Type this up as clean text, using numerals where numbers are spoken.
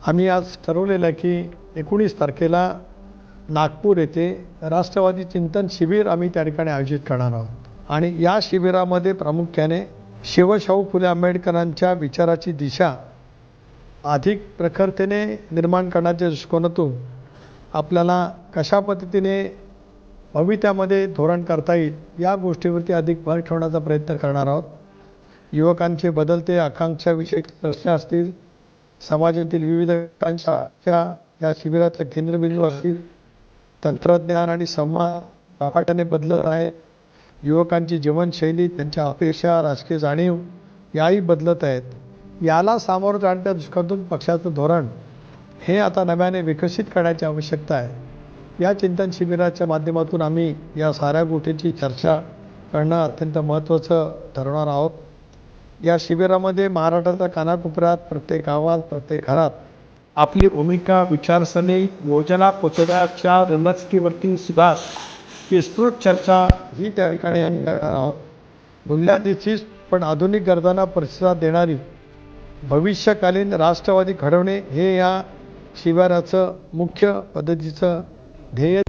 आम्ही आज ठरवलेलं आहे की 19 तारखेला नागपूर येथे राष्ट्रवादी चिंतन शिबिर आम्ही त्या ठिकाणी आयोजित करणार आहोत आणि या शिबिरामध्ये प्रामुख्याने शिवशाहू फुले आंबेडकरांच्या विचाराची दिशा अधिक प्रखरतेने निर्माण करण्याच्या दृष्टिकोनातून आपल्याला कशा पद्धतीने भविष्यामध्ये धोरण करता येईल या गोष्टीवरती अधिक भर ठेवण्याचा प्रयत्न करणार आहोत. युवकांचे बदलते आकांक्षाविषयी प्रश्न असतील, समाजातील विविध आकांक्षाच्या या शिबिराचा केंद्रबिंदू असतील, तंत्रज्ञान आणि संवाद झपाट्याने बदलत आहे, युवकांची जीवनशैली, त्यांच्या अपेक्षा, राजकीय जाणीव याही बदलत आहेत. याला सामोरं जाण्याच्या दृष्टिकोनातून पक्षाचं धोरण हे आता नव्याने विकसित करण्याची आवश्यकता आहे. या चिंतन शिबिराच्या माध्यमातून आम्ही या साऱ्या गोष्टींची चर्चा करणं अत्यंत महत्त्वाचं ठरवणार आहोत. या शिबिरामध्ये महाराष्ट्राच्या कानाकोपऱ्यात, प्रत्येक गावात, प्रत्येक घरात आपली भूमिका, विचारसरणी, योजना पोचवण्याच्या रणनीतीवरती सुद्धा विस्तृत चर्चा ही त्या ठिकाणी आम्ही करणार आहोत. मूल्याधिष्ठित पण आधुनिक गरजांना प्रतिसाद देणारी भविष्यकालीन राष्ट्रवादी घडवणे हे या शिबिराचं मुख्य पद्धतीचं ध्येय